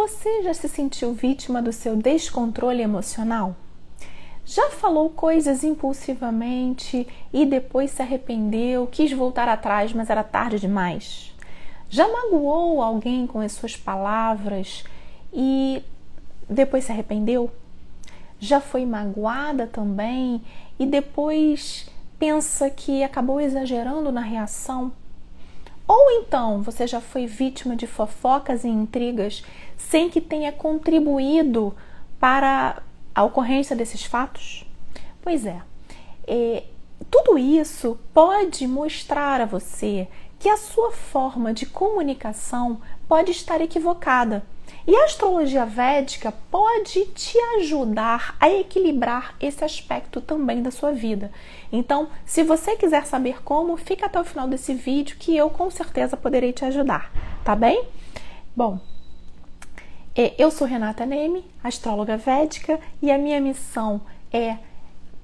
Você já se sentiu vítima do seu descontrole emocional? Já falou coisas impulsivamente e depois se arrependeu, quis voltar atrás, mas era tarde demais? Já magoou alguém com as suas palavras e depois se arrependeu? Já foi magoada também e depois pensa que acabou exagerando na reação? Ou então você já foi vítima de fofocas e intrigas sem que tenha contribuído para a ocorrência desses fatos? Pois é, tudo isso pode mostrar a você que a sua forma de comunicação pode estar equivocada. E a astrologia védica pode te ajudar a equilibrar esse aspecto também da sua vida. Então, se você quiser saber como, fica até o final desse vídeo que eu com certeza poderei te ajudar, tá bem? Bom, eu sou Renata Neme, astróloga védica, e a minha missão é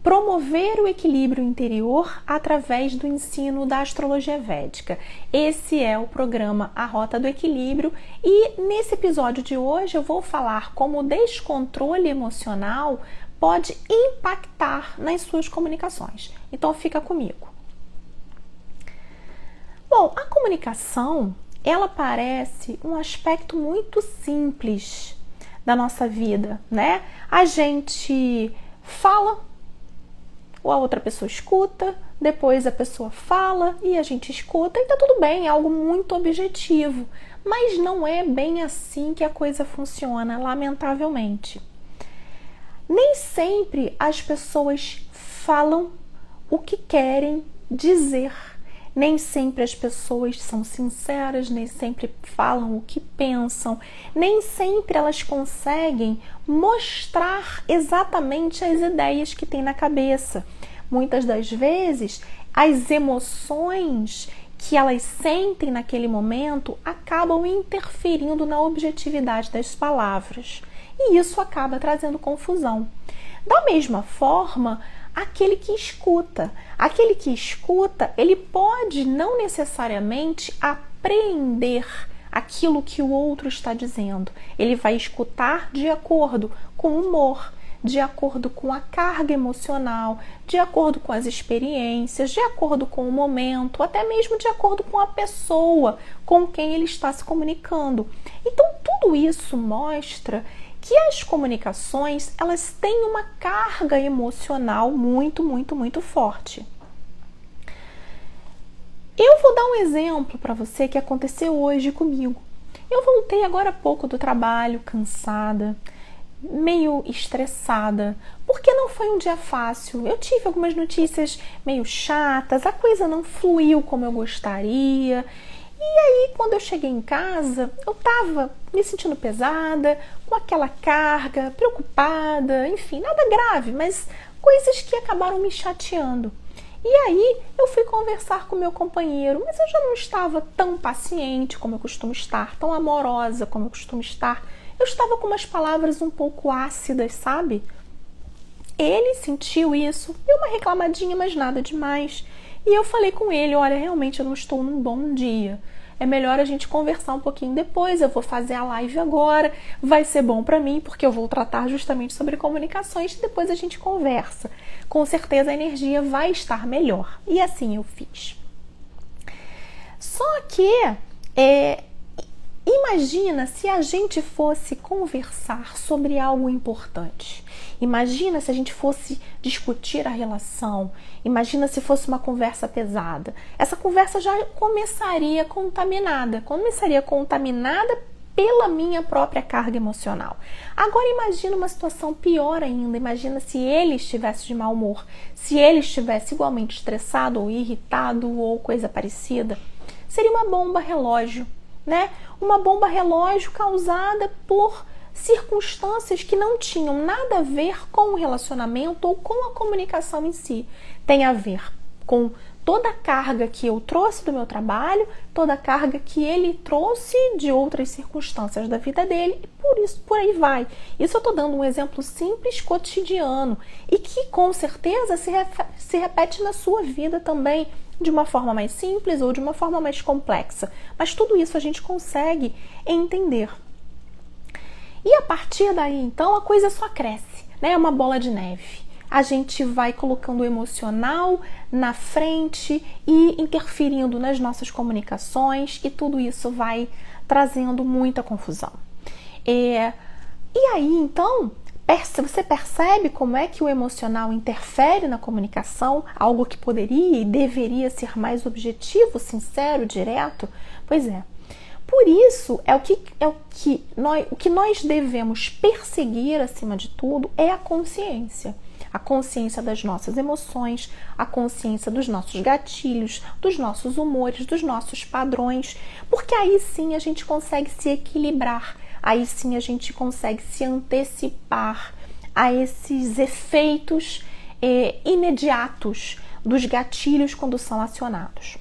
promover o equilíbrio interior através do ensino da astrologia védica. Esse é o programa A Rota do Equilíbrio e nesse episódio de hoje eu vou falar como o descontrole emocional pode impactar nas suas comunicações. Então fica comigo. Bom, a comunicação, ela parece um aspecto muito simples da nossa vida, né? A gente fala, ou a outra pessoa escuta, depois a pessoa fala e a gente escuta e tá tudo bem, é algo muito objetivo. Mas não é bem assim que a coisa funciona, lamentavelmente. Nem sempre as pessoas falam o que querem dizer. Nem sempre as pessoas são sinceras, nem sempre falam o que pensam, nem sempre elas conseguem mostrar exatamente as ideias que têm na cabeça. Muitas das vezes, as emoções que elas sentem naquele momento acabam interferindo na objetividade das palavras. E isso acaba trazendo confusão. Da mesma forma, aquele que escuta, ele pode não necessariamente apreender aquilo que o outro está dizendo. Ele vai escutar de acordo com o humor, de acordo com a carga emocional, de acordo com as experiências, de acordo com o momento, até mesmo de acordo com a pessoa com quem ele está se comunicando. Então, tudo isso mostra que as comunicações, elas têm uma carga emocional muito, muito, muito forte. Eu vou dar um exemplo para você que aconteceu hoje comigo. Eu voltei agora há pouco do trabalho, cansada, meio estressada, porque não foi um dia fácil. Eu tive algumas notícias meio chatas, a coisa não fluiu como eu gostaria. E aí, quando eu cheguei em casa, eu tava me sentindo pesada, com aquela carga, preocupada, enfim, nada grave, mas coisas que acabaram me chateando. E aí, eu fui conversar com meu companheiro, mas eu já não estava tão paciente como eu costumo estar, tão amorosa como eu costumo estar. Eu estava com umas palavras um pouco ácidas, sabe? Ele sentiu isso, deu uma reclamadinha, mas nada demais. E eu falei com ele, olha, realmente eu não estou num bom dia. É melhor a gente conversar um pouquinho depois, eu vou fazer a live agora, vai ser bom para mim, porque eu vou tratar justamente sobre comunicações e depois a gente conversa. Com certeza a energia vai estar melhor. E assim eu fiz. Só que, imagina se a gente fosse conversar sobre algo importante. Imagina se a gente fosse discutir a relação. Imagina se fosse uma conversa pesada. Essa conversa já começaria contaminada pela minha própria carga emocional. Agora imagina uma situação pior ainda. Imagina se ele estivesse de mau humor, se ele estivesse igualmente estressado ou irritado ou coisa parecida. Seria uma bomba relógio, né? Uma bomba relógio causada por circunstâncias que não tinham nada a ver com o relacionamento ou com a comunicação em si. Tem a ver com toda a carga que eu trouxe do meu trabalho, toda a carga que ele trouxe de outras circunstâncias da vida dele, e por isso, por aí vai. Isso eu estou dando um exemplo simples, cotidiano, e que com certeza se repete na sua vida também, de uma forma mais simples ou de uma forma mais complexa. Mas tudo isso a gente consegue entender. E a partir daí, então, a coisa só cresce, né? É uma bola de neve. A gente vai colocando o emocional na frente e interferindo nas nossas comunicações, e tudo isso vai trazendo muita confusão. E aí, então, você percebe como é que o emocional interfere na comunicação, algo que poderia e deveria ser mais objetivo, sincero, direto? Pois é. Por isso, o que nós devemos perseguir, acima de tudo, é a consciência. A consciência das nossas emoções, a consciência dos nossos gatilhos, dos nossos humores, dos nossos padrões, porque aí sim a gente consegue se equilibrar, aí sim a gente consegue se antecipar a esses efeitos imediatos dos gatilhos quando são acionados.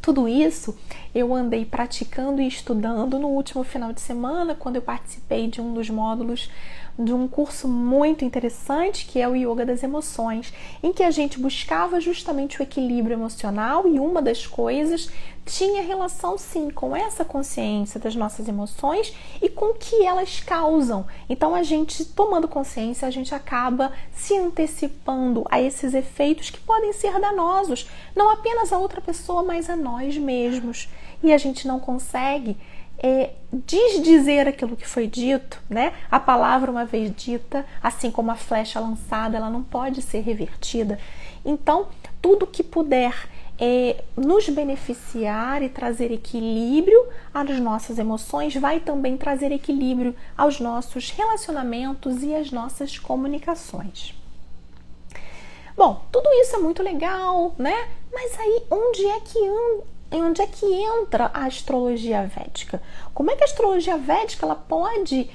Tudo isso eu andei praticando e estudando no último final de semana, quando eu participei de um dos módulos de um curso muito interessante, que é o Yoga das Emoções, em que a gente buscava justamente o equilíbrio emocional, e uma das coisas tinha relação sim com essa consciência das nossas emoções e com o que elas causam. Então a gente, tomando consciência, a gente acaba se antecipando a esses efeitos que podem ser danosos, não apenas a outra pessoa, mas a nós mesmos. E a gente não consegue desdizer aquilo que foi dito, né? A palavra uma vez dita, assim como a flecha lançada, ela não pode ser revertida. Então, tudo que puder nos beneficiar e trazer equilíbrio às nossas emoções vai também trazer equilíbrio aos nossos relacionamentos e às nossas comunicações. Bom, tudo isso é muito legal, né? Mas aí, onde é que entra a astrologia védica? Como é que a astrologia védica ela pode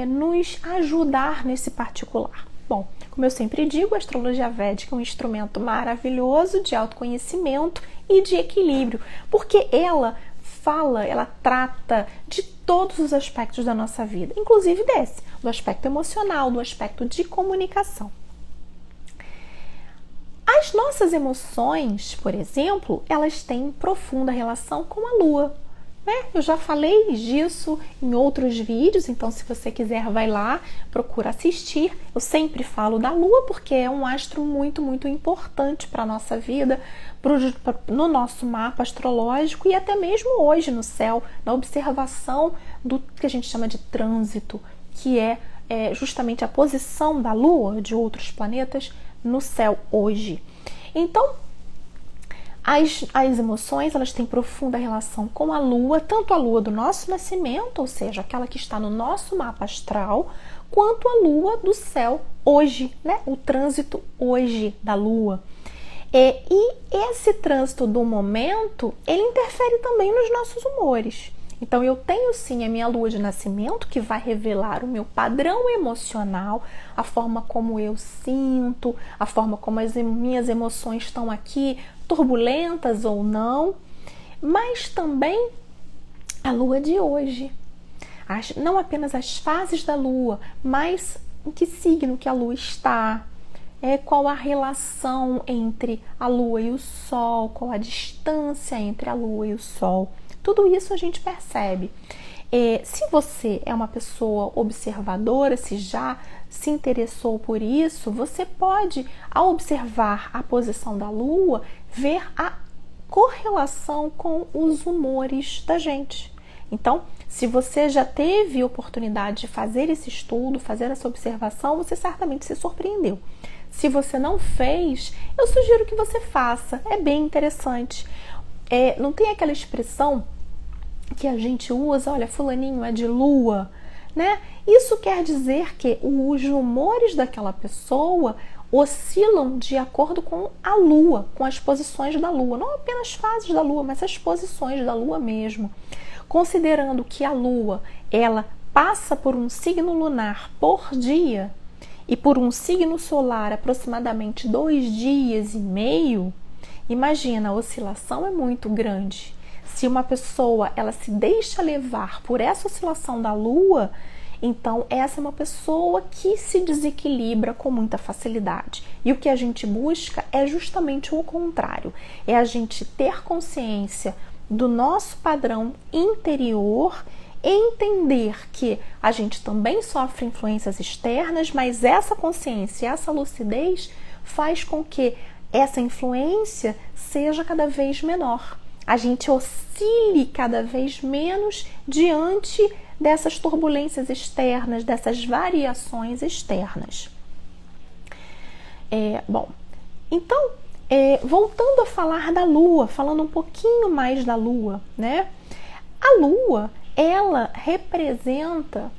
nos ajudar nesse particular? Bom, como eu sempre digo, a astrologia védica é um instrumento maravilhoso de autoconhecimento e de equilíbrio, porque ela trata de todos os aspectos da nossa vida, inclusive do aspecto emocional, do aspecto de comunicação. As nossas emoções, por exemplo, elas têm profunda relação com a Lua, né? Eu já falei disso em outros vídeos, então se você quiser vai lá, procura assistir. Eu sempre falo da Lua porque é um astro muito, muito importante para a nossa vida, no nosso mapa astrológico e até mesmo hoje no céu, na observação do que a gente chama de trânsito, que é justamente a posição da Lua, de outros planetas, no céu hoje. Então, as emoções, elas têm profunda relação com a Lua, tanto a Lua do nosso nascimento, ou seja, aquela que está no nosso mapa astral, quanto a Lua do céu hoje, né? O trânsito hoje da Lua. E esse trânsito do momento, ele interfere também nos nossos humores. Então, eu tenho sim a minha lua de nascimento, que vai revelar o meu padrão emocional, a forma como eu sinto, a forma como as minhas emoções estão aqui, turbulentas ou não, mas também a lua de hoje. Não apenas as fases da lua, mas em que signo que a lua está, qual a relação entre a lua e o sol, qual a distância entre a lua e o sol. Tudo isso a gente percebe. Se você é uma pessoa observadora, se já se interessou por isso, você pode, ao observar a posição da Lua, ver a correlação com os humores da gente. Então, se você já teve oportunidade de fazer esse estudo, fazer essa observação, você certamente se surpreendeu. Se você não fez, eu sugiro que você faça. É bem interessante. Não tem aquela expressão que a gente usa, olha, fulaninho é de lua, né? Isso quer dizer que os humores daquela pessoa oscilam de acordo com a lua, com as posições da lua, não apenas fases da lua, mas as posições da lua mesmo. Considerando que a lua, ela passa por um signo lunar por dia e por um signo solar aproximadamente 2 dias e meio, imagina, a oscilação é muito grande. Se uma pessoa ela se deixa levar por essa oscilação da Lua, então essa é uma pessoa que se desequilibra com muita facilidade. E o que a gente busca é justamente o contrário. É a gente ter consciência do nosso padrão interior entender que a gente também sofre influências externas, mas essa consciência, essa lucidez faz com que essa influência seja cada vez menor. A gente oscile cada vez menos diante dessas turbulências externas, dessas variações externas. Então, voltando a falar da Lua, falando um pouquinho mais da Lua, né? A Lua, ela representa,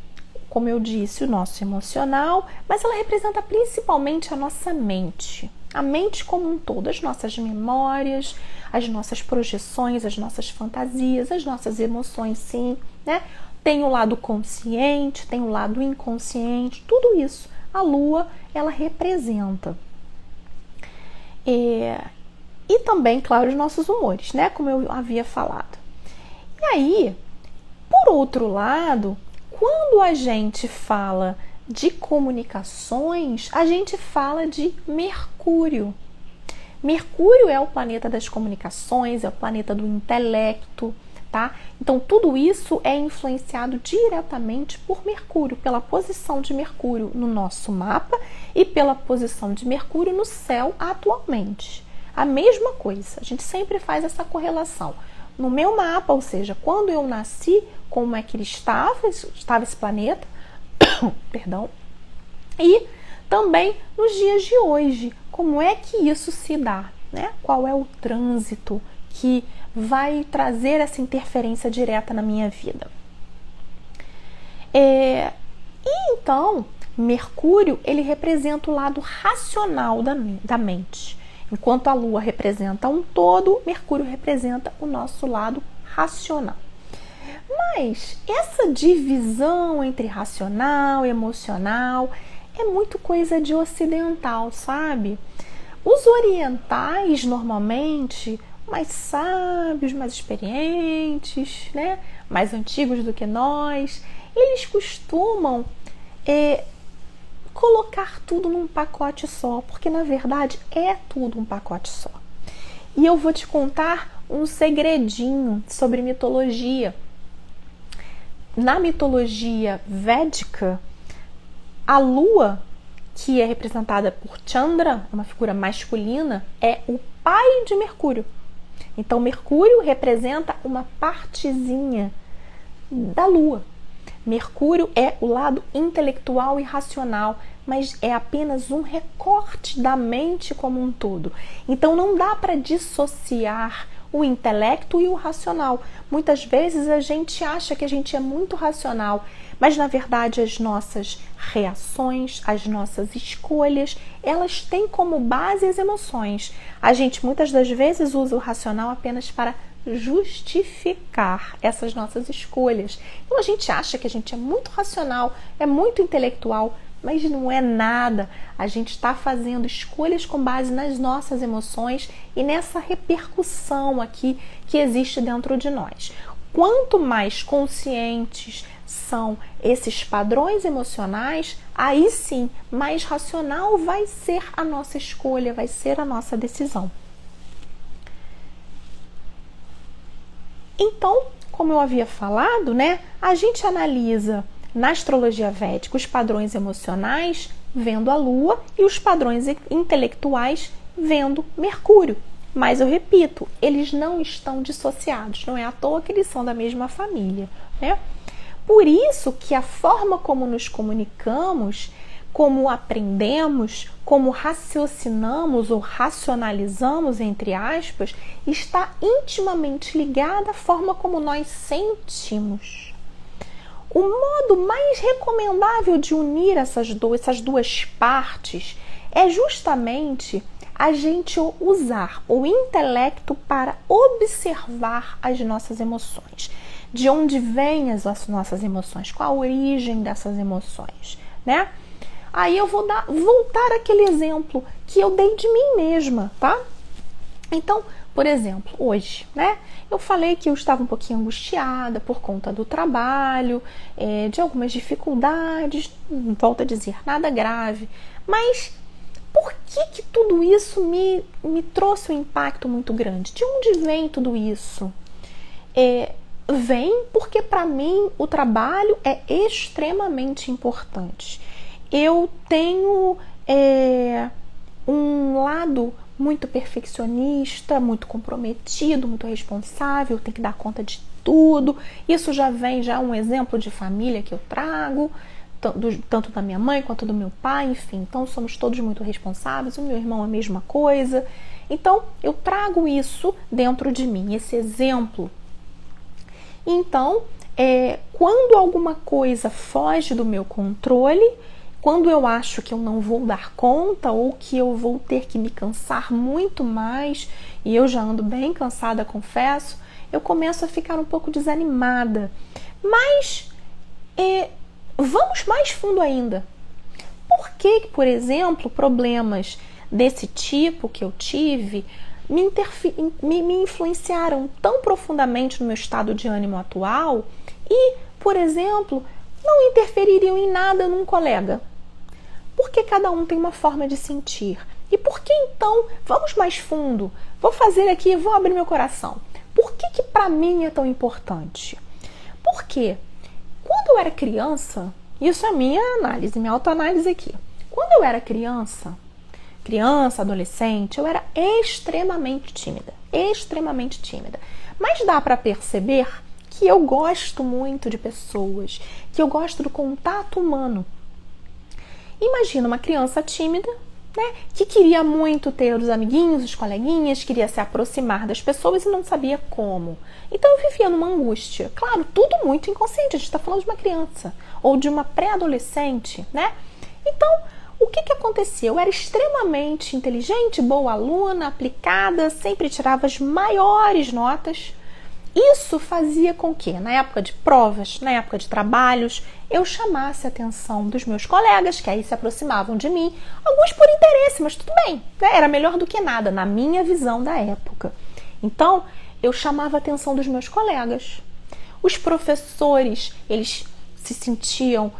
como eu disse, o nosso emocional, mas ela representa principalmente a nossa mente. A mente como um todo, as nossas memórias, as nossas projeções, as nossas fantasias, as nossas emoções, sim, né? Tem o lado consciente, tem o lado inconsciente, tudo isso a Lua, ela representa. E também, claro, os nossos humores, né? Como eu havia falado. E aí, por outro lado, quando a gente fala de comunicações, a gente fala de Mercúrio. Mercúrio é o planeta das comunicações, é o planeta do intelecto, tá? Então, tudo isso é influenciado diretamente por Mercúrio, pela posição de Mercúrio no nosso mapa e pela posição de Mercúrio no céu atualmente. A mesma coisa, a gente sempre faz essa correlação. No meu mapa, ou seja, quando eu nasci, como é que ele estava esse planeta, perdão, e também nos dias de hoje, como é que isso se dá, né? Qual é o trânsito que vai trazer essa interferência direta na minha vida. E então, Mercúrio, ele representa o lado racional da mente. Enquanto a Lua representa um todo, Mercúrio representa o nosso lado racional. Mas essa divisão entre racional e emocional é muito coisa de ocidental, sabe? Os orientais, normalmente, mais sábios, mais experientes, né? Mais antigos do que nós, eles costumam colocar tudo num pacote só, porque na verdade é tudo um pacote só. E eu vou te contar um segredinho sobre mitologia. Na mitologia védica, a Lua, que é representada por Chandra, uma figura masculina, é o pai de Mercúrio. Então, Mercúrio representa uma partezinha da Lua. Mercúrio é o lado intelectual e racional, mas é apenas um recorte da mente como um todo. Então, não dá para dissociar o intelecto e o racional. Muitas vezes a gente acha que a gente é muito racional, mas na verdade as nossas reações, as nossas escolhas, elas têm como base as emoções. A gente muitas das vezes usa o racional apenas para justificar essas nossas escolhas. Então a gente acha que a gente é muito racional, é muito intelectual, mas não é nada. A gente está fazendo escolhas com base nas nossas emoções e nessa repercussão aqui que existe dentro de nós. Quanto mais conscientes são esses padrões emocionais, aí sim, mais racional vai ser a nossa escolha, vai ser a nossa decisão. Então, como eu havia falado, né, a gente analisa na astrologia védica os padrões emocionais vendo a Lua e os padrões intelectuais vendo Mercúrio. Mas eu repito, eles não estão dissociados, não é à toa que eles são da mesma família, né? Por isso que a forma como nos comunicamos, como aprendemos, como raciocinamos ou racionalizamos, entre aspas, está intimamente ligada à forma como nós sentimos. O modo mais recomendável de unir essas duas partes é justamente a gente usar o intelecto para observar as nossas emoções. De onde vêm as nossas emoções? Qual a origem dessas emoções, né? Aí eu vou voltar àquele exemplo que eu dei de mim mesma, tá? Então, por exemplo, hoje, né? Eu falei que eu estava um pouquinho angustiada por conta do trabalho, de algumas dificuldades, não volto a dizer, nada grave, mas por que tudo isso me trouxe um impacto muito grande? De onde vem tudo isso? Vem porque para mim o trabalho é extremamente importante. Eu tenho um lado muito perfeccionista, muito comprometido, muito responsável, tenho que dar conta de tudo. Isso já é um exemplo de família que eu trago, tanto da minha mãe quanto do meu pai, enfim. Então somos todos muito responsáveis, o meu irmão a mesma coisa. Então eu trago isso dentro de mim, esse exemplo. Então, quando alguma coisa foge do meu controle, quando eu acho que eu não vou dar conta ou que eu vou ter que me cansar muito mais, e eu já ando bem cansada, confesso, eu começo a ficar um pouco desanimada. Mas vamos mais fundo ainda. Por que, por exemplo, problemas desse tipo que eu tive me influenciaram tão profundamente no meu estado de ânimo atual e, por exemplo, não interfeririam em nada num colega? Porque cada um tem uma forma de sentir. E por que então, vamos mais fundo, vou fazer aqui, vou abrir meu coração. Por que para mim é tão importante? Porque quando eu era criança, isso é minha análise, minha autoanálise aqui. Quando eu era criança, adolescente, eu era extremamente tímida. Mas dá para perceber que eu gosto muito de pessoas, que eu gosto do contato humano. Imagina uma criança tímida, né, que queria muito ter os amiguinhos, os coleguinhas, queria se aproximar das pessoas e não sabia como. Então eu vivia numa angústia. Claro, tudo muito inconsciente, a gente está falando de uma criança ou de uma pré-adolescente, né? Então, o que acontecia? Eu era extremamente inteligente, boa aluna, aplicada, sempre tirava as maiores notas. Isso fazia com que, na época de provas, na época de trabalhos, eu chamasse a atenção dos meus colegas, que aí se aproximavam de mim, alguns por interesse, mas tudo bem, né? Era melhor do que nada, na minha visão da época. Então, eu chamava a atenção dos meus colegas. Os professores, eles se sentiam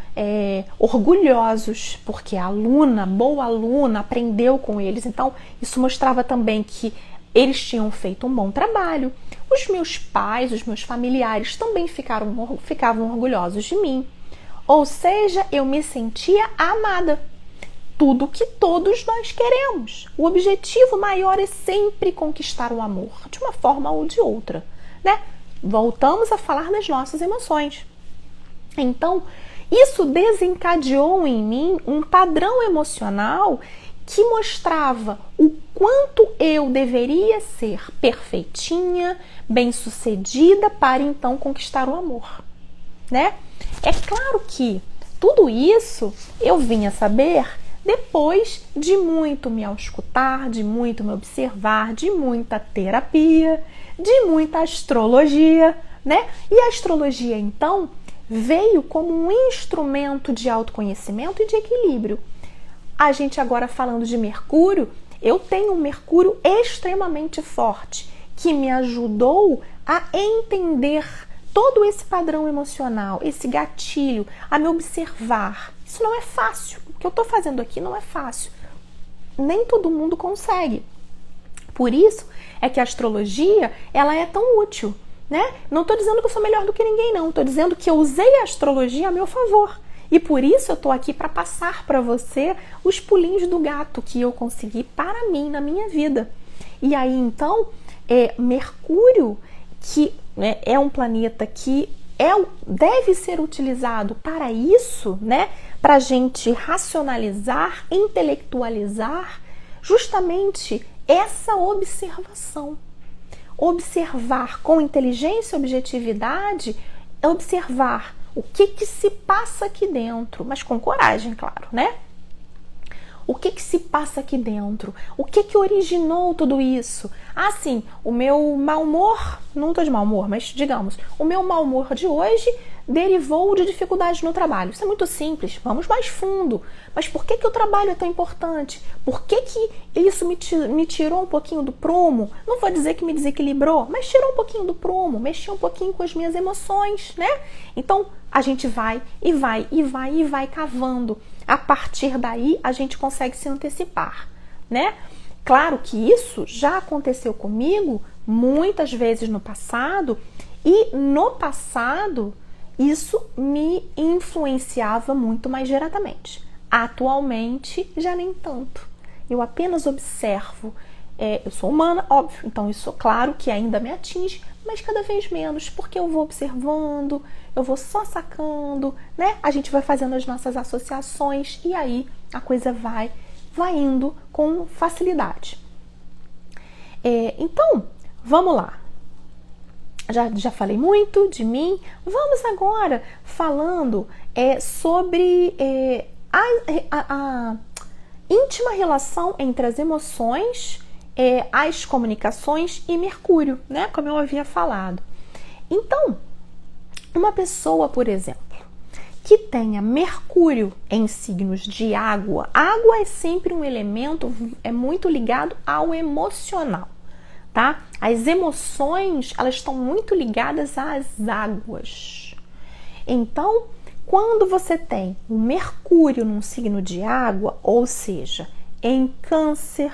orgulhosos, porque a aluna, boa aluna, aprendeu com eles. Então, isso mostrava também que eles tinham feito um bom trabalho. Os meus pais, os meus familiares também ficavam orgulhosos de mim. Ou seja, eu me sentia amada. Tudo que todos nós queremos. O objetivo maior é sempre conquistar o amor, de uma forma ou de outra, né? Voltamos a falar das nossas emoções. Então, isso desencadeou em mim um padrão emocional que mostrava o quanto eu deveria ser perfeitinha, bem-sucedida para então conquistar o amor, né? É claro que tudo isso eu vinha saber depois de muito me auscultar, de muito me observar, de muita terapia, de muita astrologia, né? E a astrologia, então, veio como um instrumento de autoconhecimento e de equilíbrio. A gente agora falando de Mercúrio, eu tenho um Mercúrio extremamente forte, que me ajudou a entender todo esse padrão emocional, esse gatilho, a me observar. Isso não é fácil. O que eu estou fazendo aqui não é fácil. Nem todo mundo consegue. Por isso é que a astrologia, ela é tão útil, né? Não estou dizendo que eu sou melhor do que ninguém, não. Estou dizendo que eu usei a astrologia a meu favor. E por isso eu estou aqui para passar para você os pulinhos do gato que eu consegui para mim, na minha vida. E aí, então, Mercúrio, que é um planeta que deve ser utilizado para isso, né? Para a gente racionalizar, intelectualizar justamente essa observação. Observar com inteligência e objetividade, observar o que se passa aqui dentro, mas com coragem, claro, né? O que se passa aqui dentro? O que originou tudo isso? Ah, sim, o meu mau humor, não estou de mau humor, mas digamos, o meu mau humor de hoje derivou de dificuldades no trabalho. Isso é muito simples, vamos mais fundo. Mas por que o trabalho é tão importante? Por que isso me tirou um pouquinho do prumo? Não vou dizer que me desequilibrou, mas tirou um pouquinho do prumo, mexeu um pouquinho com as minhas emoções, né? Então, a gente vai cavando. A partir daí, a gente consegue se antecipar, né? Claro que isso já aconteceu comigo muitas vezes no passado E no passado, isso me influenciava muito mais diretamente. Atualmente, já nem tanto. Eu apenas observo. Eu sou humana, óbvio, então isso, claro que ainda me atinge, mas cada vez menos, porque eu vou observando, eu vou só sacando, né? A gente vai fazendo as nossas associações e aí a coisa vai indo com facilidade. Então, vamos lá. Já falei muito de mim. Vamos agora falando sobre a íntima relação entre as emoções, as comunicações e Mercúrio, né? Como eu havia falado. Então, uma pessoa, por exemplo, que tenha Mercúrio em signos de água. Água é sempre um elemento muito ligado ao emocional, tá? As emoções, elas estão muito ligadas às águas. Então, quando você tem o Mercúrio num signo de água, ou seja, em Câncer,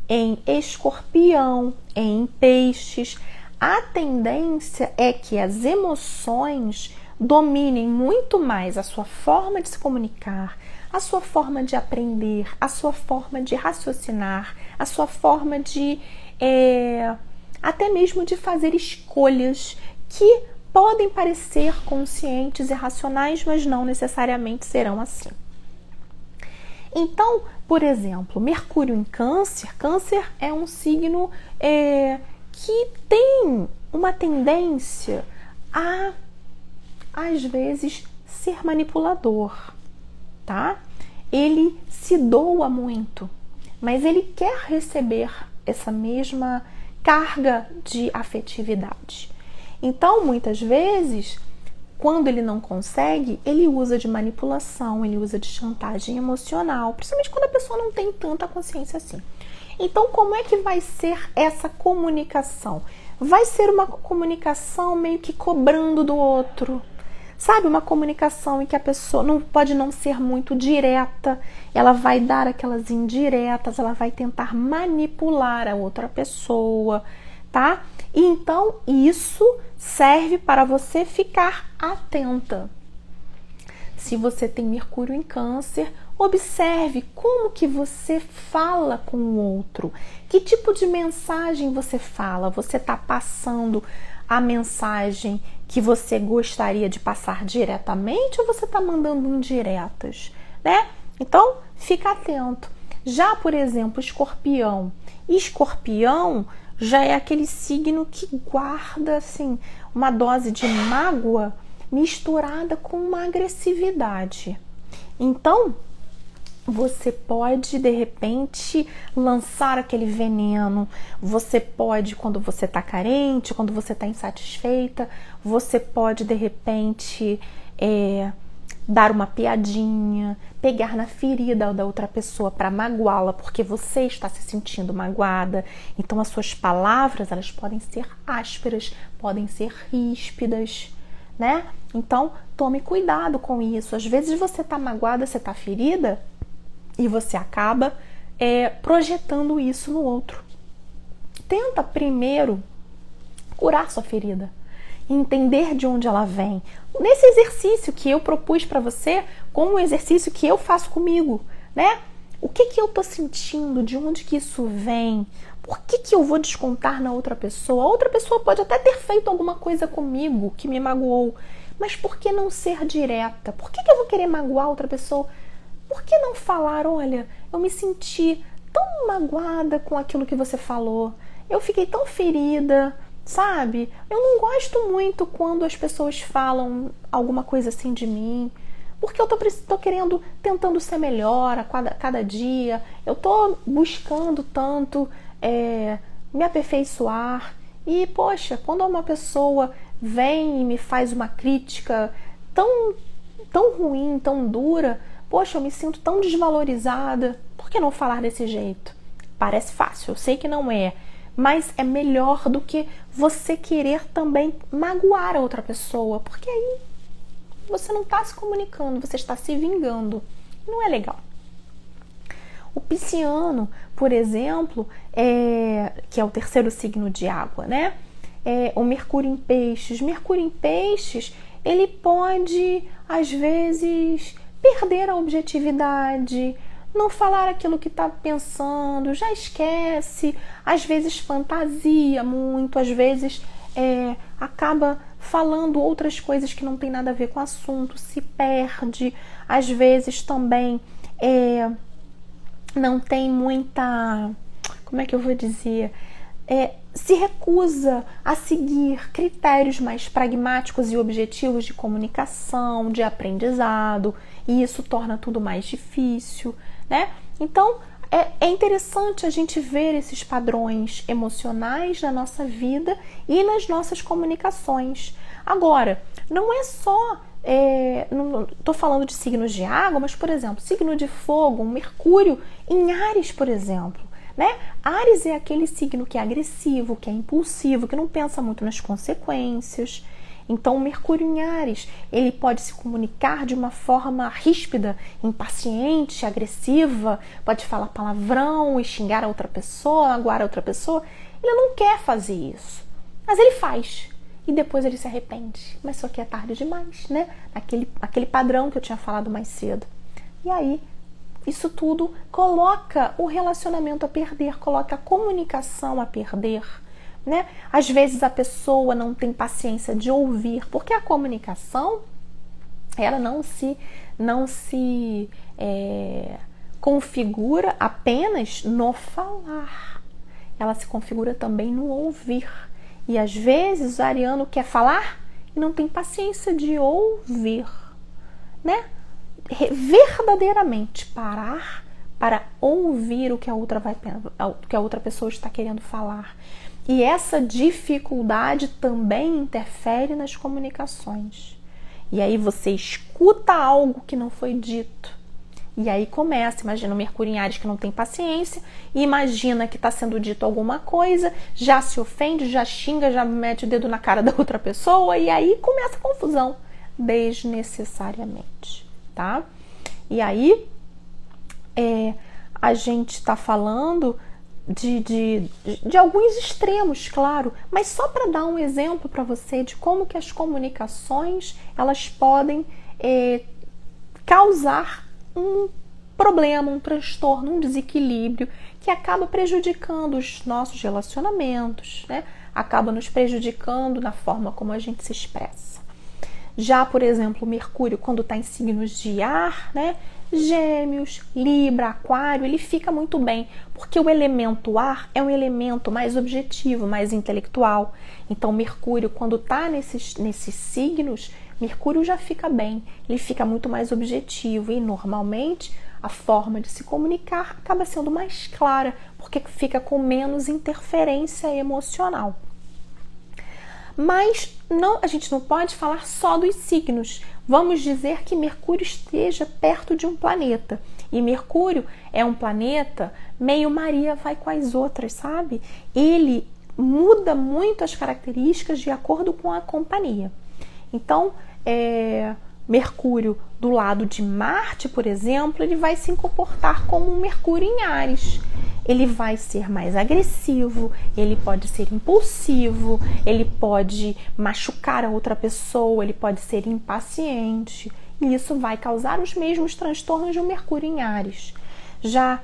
em Escorpião, em Peixes, a tendência é que as emoções dominem muito mais a sua forma de se comunicar, a sua forma de aprender, a sua forma de raciocinar, a sua forma de até mesmo de fazer escolhas que podem parecer conscientes e racionais, mas não necessariamente serão assim. Então, por exemplo, Mercúrio em Câncer. Câncer é um signo que tem uma tendência a, às vezes, ser manipulador, tá? Ele se doa muito, mas ele quer receber essa mesma carga de afetividade. Então, muitas vezes, quando ele não consegue, ele usa de manipulação, ele usa de chantagem emocional, principalmente quando a pessoa não tem tanta consciência assim. Então, como é que vai ser essa comunicação? Vai ser uma comunicação meio que cobrando do outro, sabe? Uma comunicação em que a pessoa não pode não ser muito direta, ela vai dar aquelas indiretas, ela vai tentar manipular a outra pessoa, tá? E então isso serve para você ficar atenta. Se você tem Mercúrio em Câncer, observe como que você fala com o outro. Que tipo de mensagem você fala? Você está passando a mensagem que você gostaria de passar diretamente ou você está mandando indiretas, né? Então, fica atento. Já, por exemplo, Escorpião. Escorpião já é aquele signo que guarda, assim, uma dose de mágoa misturada com uma agressividade. Então, você pode, de repente, lançar aquele veneno. Você pode, quando você está carente, quando você está insatisfeita, você pode, de repente, dar uma piadinha, pegar na ferida da outra pessoa para magoá-la, porque você está se sentindo magoada. Então, as suas palavras, elas podem ser ásperas, podem ser ríspidas, né? Então, tome cuidado com isso. Às vezes você está magoada, você está ferida e você acaba projetando isso no outro. Tenta primeiro curar sua ferida, entender de onde ela vem. Nesse exercício que eu propus para você, como um exercício que eu faço comigo, né? O que eu tô sentindo? De onde que isso vem? Por que eu vou descontar na outra pessoa? A outra pessoa pode até ter feito alguma coisa comigo que me magoou, mas por que não ser direta? Por que eu vou querer magoar outra pessoa? Por que não falar, olha, eu me senti tão magoada com aquilo que você falou, eu fiquei tão ferida, sabe? Eu não gosto muito quando as pessoas falam alguma coisa assim de mim, porque eu tô querendo, tentando ser melhor a cada dia, eu tô buscando tanto me aperfeiçoar. E, poxa, quando uma pessoa vem e me faz uma crítica tão ruim, tão dura, poxa, eu me sinto tão desvalorizada. Por que não falar desse jeito? Parece fácil, eu sei que não é, mas é melhor do que você querer também magoar a outra pessoa, porque aí você não está se comunicando, você está se vingando. Não é legal. O Pisciano, por exemplo, que é o terceiro signo de água, né? o Mercúrio em Peixes. Mercúrio em Peixes, ele pode, às vezes, perder a objetividade, não falar aquilo que está pensando, já esquece, às vezes fantasia muito, às vezes acaba falando outras coisas que não tem nada a ver com o assunto, se perde, às vezes também não tem muita, como é que eu vou dizer, se recusa a seguir critérios mais pragmáticos e objetivos de comunicação, de aprendizado, e isso torna tudo mais difícil, né? Então, é interessante a gente ver esses padrões emocionais na nossa vida e nas nossas comunicações. Agora, não é só... não estou falando de signos de água, mas, por exemplo, signo de fogo, um Mercúrio em Áries, por exemplo, né? Áries é aquele signo que é agressivo, que é impulsivo, que não pensa muito nas consequências. Então, o Mercúrio em Áries, ele pode se comunicar de uma forma ríspida, impaciente, agressiva, pode falar palavrão e xingar a outra pessoa, magoar a outra pessoa. Ele não quer fazer isso, mas ele faz. E depois ele se arrepende. Mas só que é tarde demais, né? Aquele padrão que eu tinha falado mais cedo. E aí, isso tudo coloca o relacionamento a perder, coloca a comunicação a perder, né? Às vezes a pessoa não tem paciência de ouvir, porque a comunicação, ela não se configura apenas no falar. Ela se configura também no ouvir. E às vezes o ariano quer falar e não tem paciência de ouvir, né? Verdadeiramente parar para ouvir o que a outra pessoa está querendo falar. E essa dificuldade também interfere nas comunicações. E aí você escuta algo que não foi dito. E aí começa, imagina o Mercúrio em Áries que não tem paciência, e imagina que está sendo dito alguma coisa, já se ofende, já xinga, já mete o dedo na cara da outra pessoa, e aí começa a confusão, desnecessariamente, tá? E aí a gente está falando de alguns extremos, claro, mas só para dar um exemplo para você de como que as comunicações elas podem causar um problema, um transtorno, um desequilíbrio que acaba prejudicando os nossos relacionamentos, né? Acaba nos prejudicando na forma como a gente se expressa. Já, por exemplo, o Mercúrio, quando está em signos de ar, né? Gêmeos, Libra, Aquário, ele fica muito bem, porque o elemento ar é um elemento mais objetivo, mais intelectual. Então, Mercúrio, quando está nesses signos, Mercúrio já fica bem, ele fica muito mais objetivo e, normalmente, a forma de se comunicar acaba sendo mais clara, porque fica com menos interferência emocional. Mas a gente não pode falar só dos signos. Vamos dizer que Mercúrio esteja perto de um planeta. E Mercúrio é um planeta meio Maria vai com as outras, sabe? Ele muda muito as características de acordo com a companhia. Então, Mercúrio do lado de Marte, por exemplo, ele vai se comportar como um Mercúrio em Áries. Ele vai ser mais agressivo, ele pode ser impulsivo, ele pode machucar a outra pessoa, ele pode ser impaciente. E isso vai causar os mesmos transtornos de um Mercúrio em Áries. Já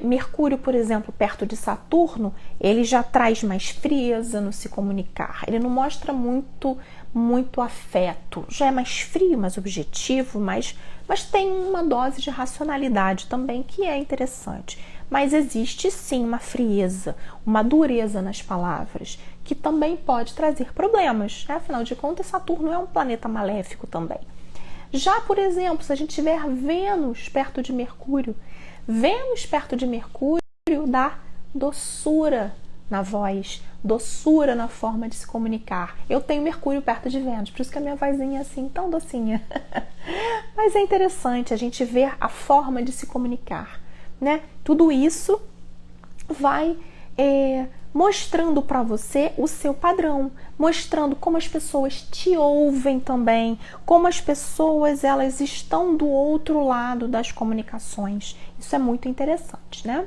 Mercúrio, por exemplo, perto de Saturno, ele já traz mais frieza no se comunicar. Ele não mostra muito afeto. Já é mais frio, mais objetivo, mas tem uma dose de racionalidade também que é interessante. Mas existe sim uma frieza, uma dureza nas palavras, que também pode trazer problemas, né? Afinal de contas, Saturno é um planeta maléfico também. Já, por exemplo, se a gente tiver Vênus perto de Mercúrio, Vênus perto de Mercúrio dá doçura na voz, doçura na forma de se comunicar. Eu tenho Mercúrio perto de Vênus, por isso que a minha vozinha é assim, tão docinha. Mas é interessante a gente ver a forma de se comunicar, né? Tudo isso vai mostrando para você o seu padrão, mostrando como as pessoas te ouvem também, como as pessoas elas estão do outro lado das comunicações. Isso é muito interessante, né?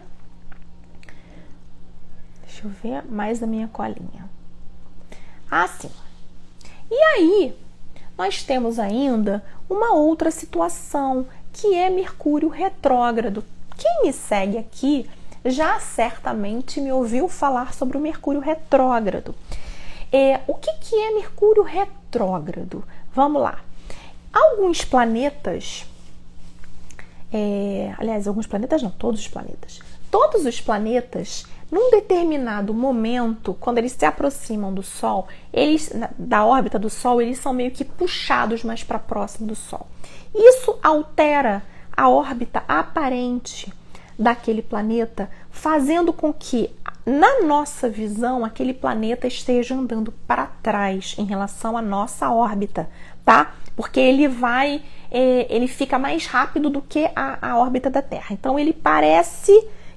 Deixa eu ver mais da minha colinha. acima. E aí, nós temos ainda uma outra situação, que é Mercúrio retrógrado. Quem me segue aqui já certamente me ouviu falar sobre o Mercúrio retrógrado. O que é Mercúrio retrógrado? Vamos lá. Alguns planetas, aliás, alguns planetas não, todos os planetas. Todos os planetas, num determinado momento, quando eles se aproximam do Sol, da órbita do Sol, eles são meio que puxados mais para próximo do Sol. Isso altera a órbita aparente daquele planeta, fazendo com que, na nossa visão, aquele planeta esteja andando para trás em relação à nossa órbita, tá? Porque ele fica mais rápido do que a órbita da Terra. Então, ele parece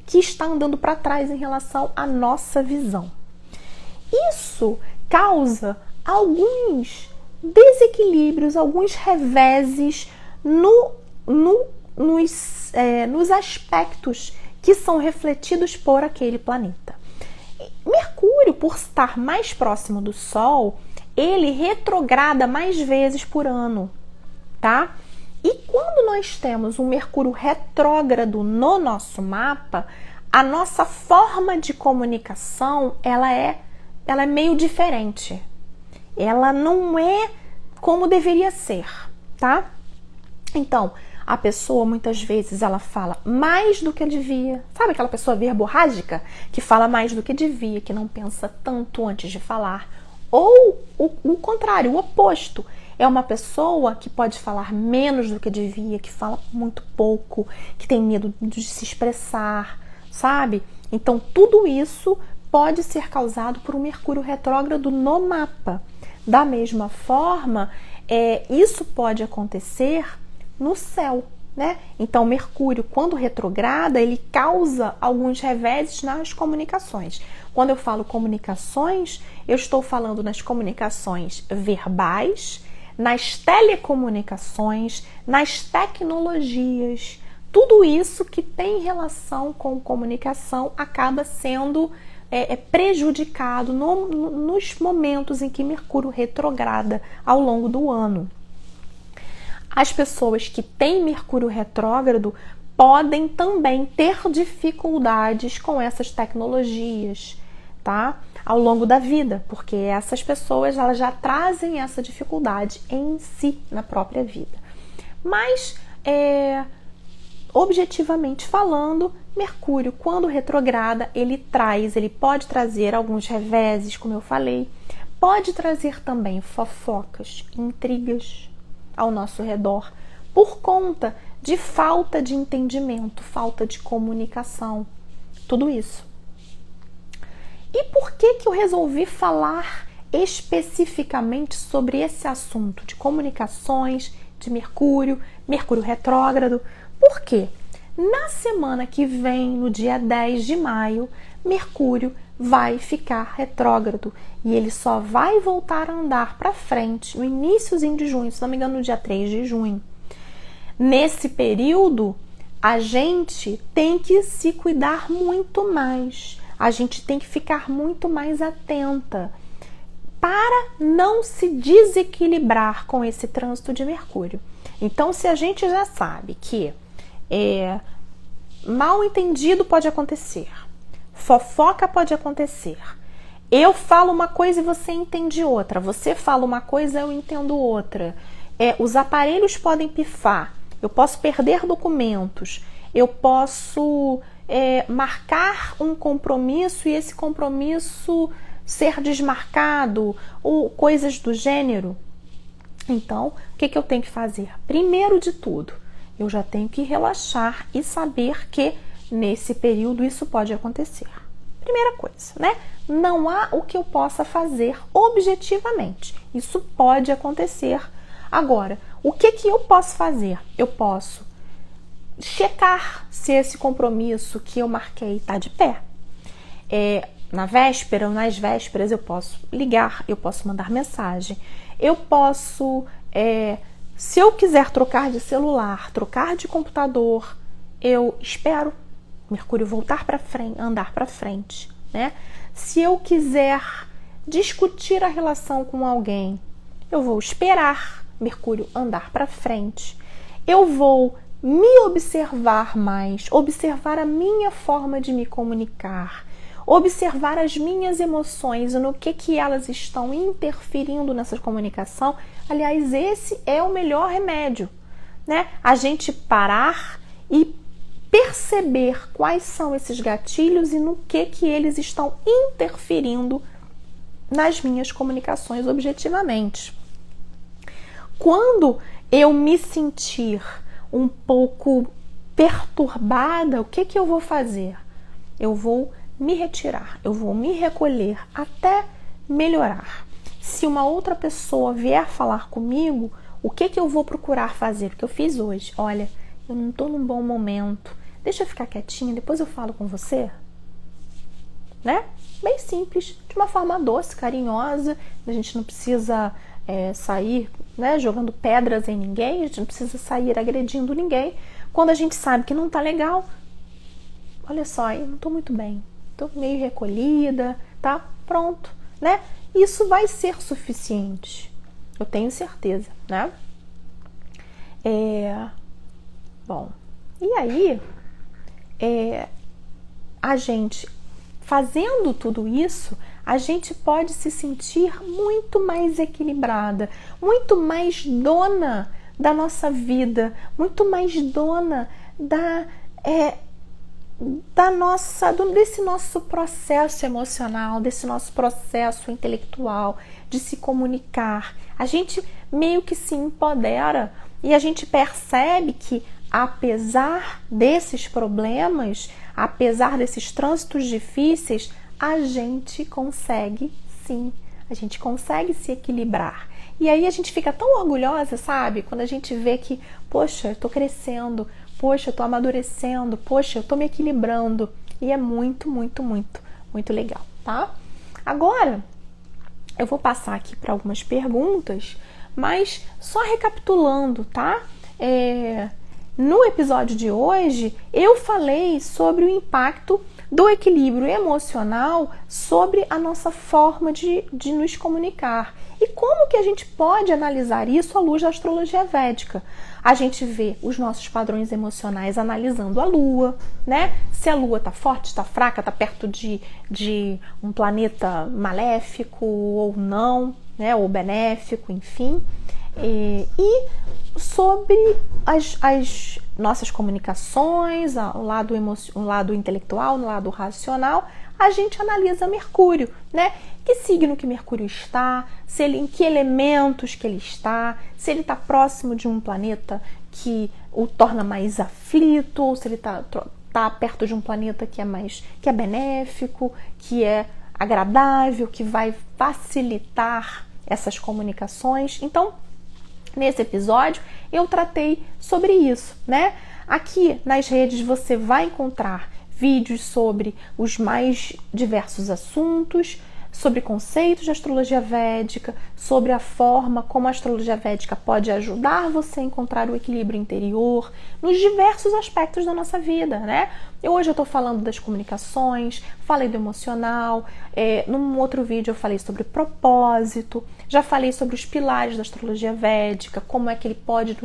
que está andando para trás em relação à nossa visão. Isso causa alguns desequilíbrios, alguns reveses nos aspectos que são refletidos por aquele planeta. Mercúrio, por estar mais próximo do Sol, ele retrograda mais vezes por ano, tá? E quando nós temos um Mercúrio retrógrado no nosso mapa, a nossa forma de comunicação, ela é meio diferente. Ela não é como deveria ser, tá? Então, a pessoa muitas vezes ela fala mais do que devia. Sabe aquela pessoa verborrágica que fala mais do que devia, que não pensa tanto antes de falar? Ou o contrário, o oposto. É uma pessoa que pode falar menos do que devia, que fala muito pouco, que tem medo de se expressar, sabe? Então, tudo isso pode ser causado por um Mercúrio retrógrado no mapa. Da mesma forma, isso pode acontecer no céu, né? Então, Mercúrio, quando retrograda, ele causa alguns reveses nas comunicações. Quando eu falo comunicações, eu estou falando nas comunicações verbais, nas telecomunicações, nas tecnologias. Tudo isso que tem relação com comunicação acaba sendo prejudicado nos momentos em que Mercúrio retrograda ao longo do ano. As pessoas que têm Mercúrio retrógrado podem também ter dificuldades com essas tecnologias, tá? Ao longo da vida, porque essas pessoas elas já trazem essa dificuldade em si, na própria vida. Mas, objetivamente falando, Mercúrio, quando retrograda, ele pode trazer alguns reveses, como eu falei, pode trazer também fofocas, intrigas ao nosso redor, por conta de falta de entendimento, falta de comunicação, tudo isso. E por que eu resolvi falar especificamente sobre esse assunto de comunicações, de Mercúrio retrógrado? Por quê? Na semana que vem, no dia 10 de maio, Mercúrio vai ficar retrógrado e ele só vai voltar a andar para frente no iniciozinho de junho, se não me engano, no dia 3 de junho. Nesse período, a gente tem que se cuidar muito mais, a gente tem que ficar muito mais atenta para não se desequilibrar com esse trânsito de Mercúrio. Então, se a gente já sabe que mal entendido pode acontecer, fofoca pode acontecer, eu falo uma coisa e você entende outra, você fala uma coisa, eu entendo outra, os aparelhos podem pifar, eu posso perder documentos, eu posso marcar um compromisso e esse compromisso ser desmarcado, ou coisas do gênero. Então, o que eu tenho que fazer? Primeiro de tudo, eu já tenho que relaxar e saber que nesse período isso pode acontecer. Primeira coisa, né? Não há o que eu possa fazer objetivamente. Isso pode acontecer. Agora, o que eu posso fazer? Eu posso checar se esse compromisso que eu marquei está de pé. Na véspera ou nas vésperas eu posso ligar, eu posso mandar mensagem, eu posso, se eu quiser trocar de celular, trocar de computador, eu espero Mercúrio voltar para frente, andar para frente, né? Se eu quiser discutir a relação com alguém, eu vou esperar Mercúrio andar para frente. Eu vou me observar mais, observar a minha forma de me comunicar, observar as minhas emoções e no que elas estão interferindo nessa comunicação. Aliás, esse é o melhor remédio, né? A gente parar e perceber quais são esses gatilhos e no que eles estão interferindo nas minhas comunicações objetivamente. Quando eu me sentir um pouco perturbada, o que eu vou fazer? Eu vou me retirar, eu vou me recolher até melhorar. Se uma outra pessoa vier falar comigo, o que eu vou procurar fazer? O que eu fiz hoje? Olha, eu não estou num bom momento, deixa eu ficar quietinha, depois eu falo com você. Né? Bem simples, de uma forma doce, carinhosa. A gente não precisa sair, né, jogando pedras em ninguém, a gente não precisa sair agredindo ninguém. Quando a gente sabe que não tá legal, olha só, eu não tô muito bem, tô meio recolhida, tá? Pronto, né? Isso vai ser suficiente, eu tenho certeza, né? Bom, e aí, a gente fazendo tudo isso, a gente pode se sentir muito mais equilibrada, muito mais dona da nossa vida, muito mais dona desse nosso processo emocional, desse nosso processo intelectual, de se comunicar. A gente meio que se empodera e a gente percebe que, apesar desses problemas, apesar desses trânsitos difíceis, a gente consegue sim, a gente consegue se equilibrar. E aí a gente fica tão orgulhosa, sabe? Quando a gente vê que, poxa, eu tô crescendo, poxa, eu tô amadurecendo, poxa, eu tô me equilibrando. E é muito, muito, muito, muito legal, tá? Agora, eu vou passar aqui para algumas perguntas, mas só recapitulando, tá? No episódio de hoje, eu falei sobre o impacto do equilíbrio emocional sobre a nossa forma de nos comunicar. E como que a gente pode analisar isso à luz da astrologia védica? A gente vê os nossos padrões emocionais analisando a Lua, né? Se a Lua tá forte, tá fraca, tá perto de um planeta maléfico ou não, né? Ou benéfico, enfim. E sobre as nossas comunicações, o lado intelectual, o lado racional, a gente analisa Mercúrio, né? Que signo que Mercúrio está, em que elementos que ele está, se ele está próximo de um planeta que o torna mais aflito, ou se ele está perto de um planeta que é benéfico, que é agradável, que vai facilitar essas comunicações. Então, nesse episódio, eu tratei sobre isso, né? Aqui nas redes você vai encontrar vídeos sobre os mais diversos assuntos, sobre conceitos de astrologia védica, sobre a forma como a astrologia védica pode ajudar você a encontrar o equilíbrio interior nos diversos aspectos da nossa vida, né? Hoje eu estou falando das comunicações, falei do emocional, num outro vídeo eu falei sobre propósito, já falei sobre os pilares da astrologia védica, como é que ele pode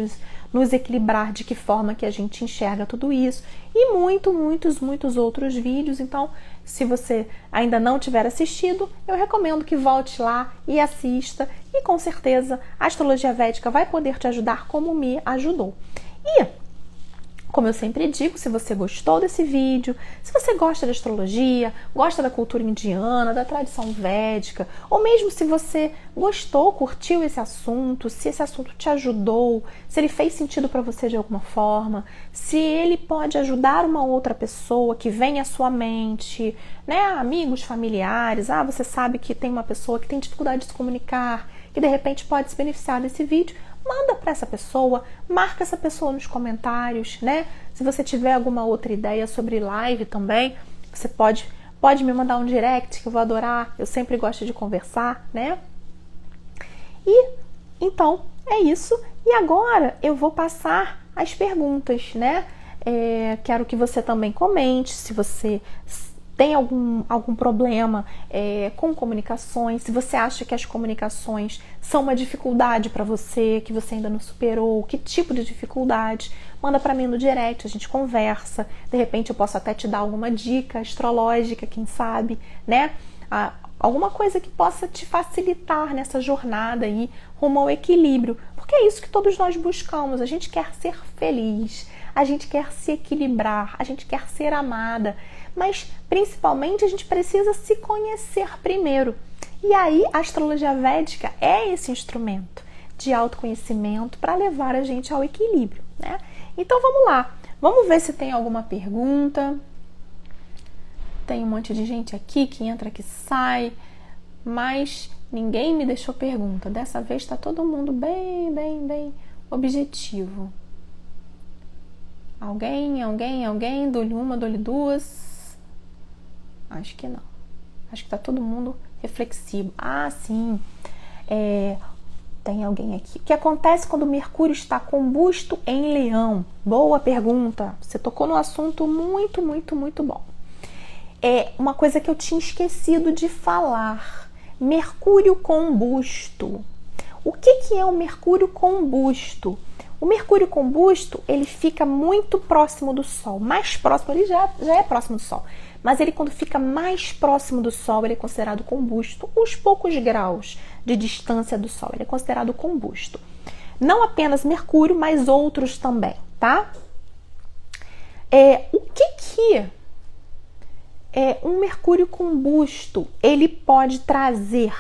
nos equilibrar, de que forma que a gente enxerga tudo isso, e muitos outros vídeos. Então, se você ainda não tiver assistido, eu recomendo que volte lá e assista, e com certeza a astrologia védica vai poder te ajudar como me ajudou. E, como eu sempre digo, se você gostou desse vídeo, se você gosta de astrologia, gosta da cultura indiana, da tradição védica, ou mesmo se você gostou, curtiu esse assunto, se esse assunto te ajudou, se ele fez sentido para você de alguma forma, se ele pode ajudar uma outra pessoa que vem à sua mente, né, amigos, familiares, você sabe que tem uma pessoa que tem dificuldade de se comunicar, que de repente pode se beneficiar desse vídeo, manda para essa pessoa, marca essa pessoa nos comentários, né? Se você tiver alguma outra ideia sobre live também, você pode me mandar um direct, que eu vou adorar, eu sempre gosto de conversar, né? E então é isso, e agora eu vou passar as perguntas, né? Quero que você também comente se você tem algum problema com comunicações, se você acha que as comunicações são uma dificuldade para você, que você ainda não superou, que tipo de dificuldade, manda para mim no direct, a gente conversa, de repente eu posso até te dar alguma dica astrológica, quem sabe, né? Alguma coisa que possa te facilitar nessa jornada aí rumo ao equilíbrio, porque é isso que todos nós buscamos, a gente quer ser feliz, a gente quer se equilibrar, a gente quer ser amada, mas principalmente a gente precisa se conhecer primeiro. E aí a astrologia védica é esse instrumento de autoconhecimento para levar a gente ao equilíbrio, né? Então vamos lá, vamos ver se tem alguma pergunta. Tem um monte de gente aqui que entra, que sai, mas ninguém me deixou pergunta. Dessa vez está todo mundo bem objetivo. Alguém? Dou-lhe uma, dou-lhe duas? Acho que não. Acho que tá todo mundo reflexivo. Ah, sim. Tem alguém aqui. O que acontece quando Mercúrio está combusto em Leão? Boa pergunta. Você tocou num assunto muito bom. É uma coisa que eu tinha esquecido de falar. Mercúrio combusto. O que é o Mercúrio combusto? O Mercúrio combusto, ele fica muito próximo do Sol, mais próximo, ele já é próximo do Sol, mas ele quando fica mais próximo do Sol, ele é considerado combusto, uns poucos graus de distância do Sol, ele é considerado combusto. Não apenas Mercúrio, mas outros também, tá? O que um Mercúrio combusto, ele pode trazer?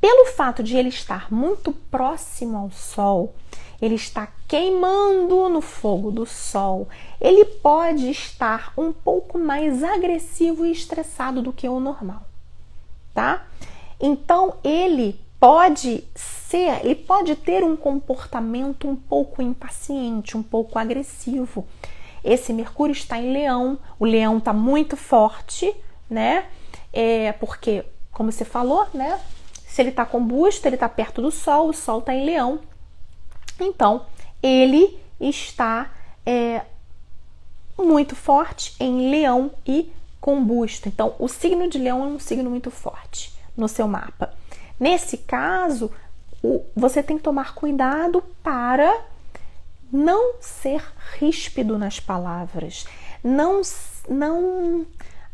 Pelo fato de ele estar muito próximo ao Sol, ele está queimando no fogo do Sol, ele pode estar um pouco mais agressivo e estressado do que o normal, tá? Então ele pode ter um comportamento um pouco impaciente, um pouco agressivo. Esse Mercúrio está em Leão, o Leão está muito forte, né? Porque, como você falou, né? Se ele está combusto, ele está perto do Sol, o Sol está em Leão. Então, ele está muito forte em Leão e combusto. Então, o signo de Leão é um signo muito forte no seu mapa. Nesse caso, você tem que tomar cuidado para não ser ríspido nas palavras, não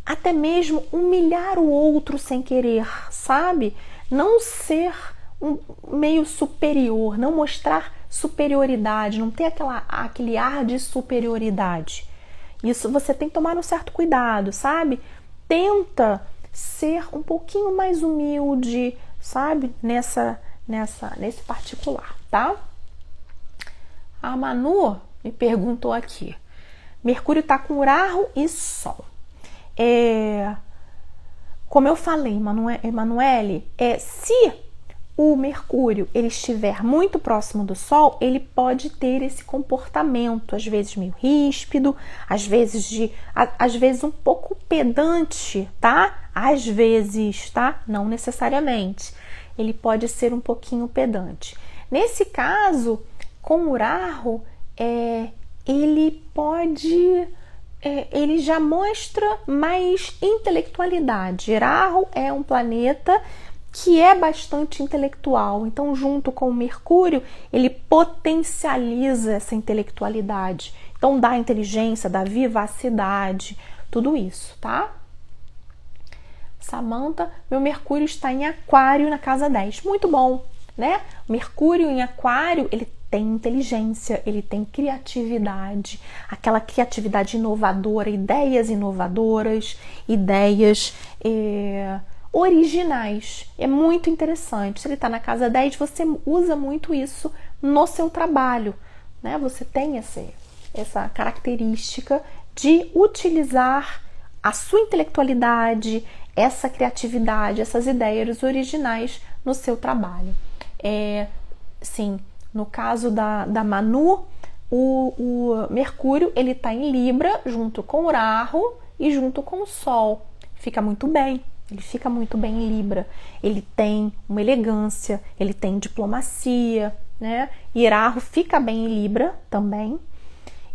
até mesmo humilhar o outro sem querer, sabe? Não ser meio superior, não mostrar superioridade, não ter aquele ar de superioridade. Isso você tem que tomar um certo cuidado, sabe? Tenta ser um pouquinho mais humilde, sabe? Nesse particular, tá? A Manu me perguntou aqui. Mercúrio está com Urarro e Sol. Como eu falei, Emanuele, se o Mercúrio ele estiver muito próximo do Sol, ele pode ter esse comportamento, às vezes meio ríspido, às vezes um pouco pedante, tá? Às vezes, tá? Não necessariamente. Ele pode ser um pouquinho pedante. Nesse caso, com Urarro, ele já mostra mais intelectualidade. Urarro é um planeta que é bastante intelectual, então junto com o Mercúrio, ele potencializa essa intelectualidade. Então dá inteligência, dá vivacidade, tudo isso, tá? Samantha, meu Mercúrio está em Aquário na casa 10. Muito bom, né? Mercúrio em Aquário, ele tem inteligência, ele tem criatividade, aquela criatividade inovadora, ideias inovadoras, ideias originais. É muito interessante. Se ele está na casa 10, você usa muito isso no seu trabalho, né? Você tem essa característica de utilizar a sua intelectualidade, essa criatividade, essas ideias originais no seu trabalho. Sim, no caso da Manu, o Mercúrio ele está em Libra, junto com o Urarro e junto com o Sol. Fica muito bem. Ele fica muito bem em Libra. Ele tem uma elegância, ele tem diplomacia, né? Urarro fica bem em Libra também.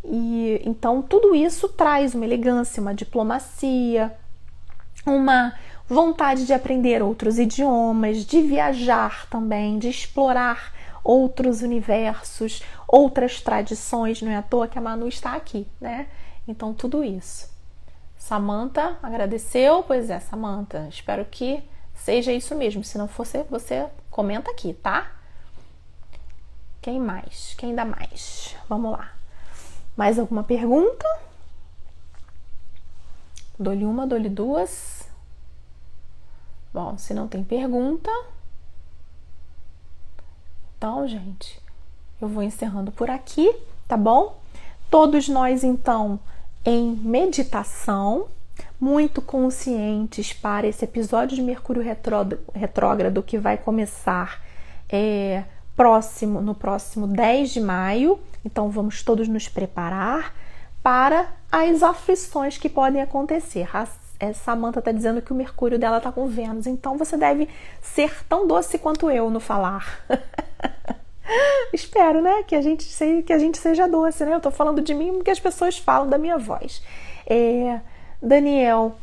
E então tudo isso traz uma elegância, uma diplomacia, uma vontade de aprender outros idiomas, de viajar também, de explorar outros universos, outras tradições. Não é à toa que a Manu está aqui, né? Então, tudo isso. Samantha agradeceu. Pois é, Samantha, espero que seja isso mesmo. Se não fosse, você comenta aqui, tá? Quem mais? Quem dá mais? Vamos lá. Mais alguma pergunta? Dou-lhe uma, dou-lhe duas. Bom, se não tem pergunta, então, gente, eu vou encerrando por aqui, tá bom? Todos nós, então, em meditação, muito conscientes para esse episódio de Mercúrio retrógrado que vai começar no próximo 10 de maio. Então, vamos todos nos preparar para as aflições que podem acontecer. A Samantha está dizendo que o Mercúrio dela está com Vênus, então você deve ser tão doce quanto eu no falar. Espero, né, que a gente seja doce, né? Eu tô falando de mim porque as pessoas falam da minha voz. Daniel,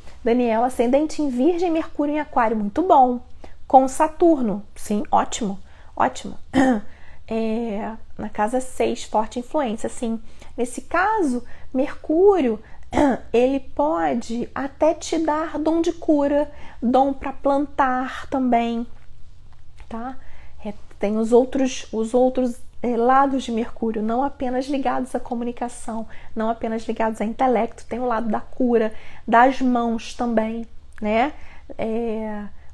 ascendente em Virgem, Mercúrio em Aquário, muito bom. Com Saturno, sim, ótimo. Na casa 6, forte influência, sim. Nesse caso, Mercúrio, ele pode até te dar dom de cura, dom para plantar também, tá? Tem os outros lados de Mercúrio, não apenas ligados à comunicação, não apenas ligados ao intelecto, tem o lado da cura, das mãos também, né?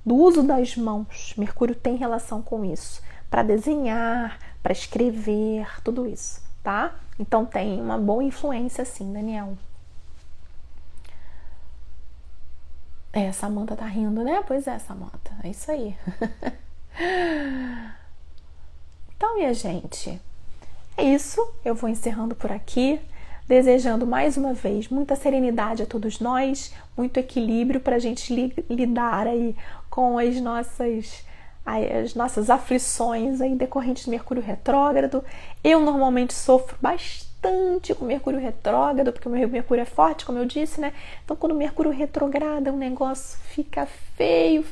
Do uso das mãos. Mercúrio tem relação com isso, para desenhar, para escrever, tudo isso, tá? Então tem uma boa influência sim, Daniel. Samantha tá rindo, né? Pois é, Samantha, é isso aí. Então, minha gente, é isso. Eu vou encerrando por aqui, desejando mais uma vez muita serenidade a todos nós, muito equilíbrio para a gente lidar aí com as nossas aflições aí decorrentes de Mercúrio retrógrado. Eu normalmente sofro bastante com Mercúrio retrógrado, porque o meu Mercúrio é forte, como eu disse, né? Então, quando o Mercúrio retrograda, o negócio fica feio.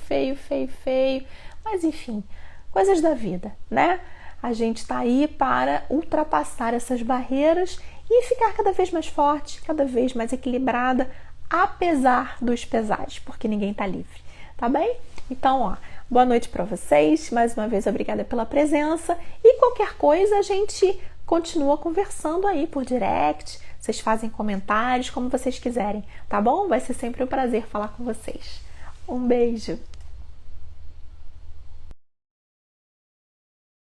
Mas, enfim, coisas da vida, né? A gente tá aí para ultrapassar essas barreiras e ficar cada vez mais forte, cada vez mais equilibrada, apesar dos pesares, porque ninguém tá livre, tá bem? Então, boa noite para vocês. Mais uma vez, obrigada pela presença. E qualquer coisa, a gente continua conversando aí por direct. Vocês fazem comentários, como vocês quiserem, tá bom? Vai ser sempre um prazer falar com vocês. Um beijo!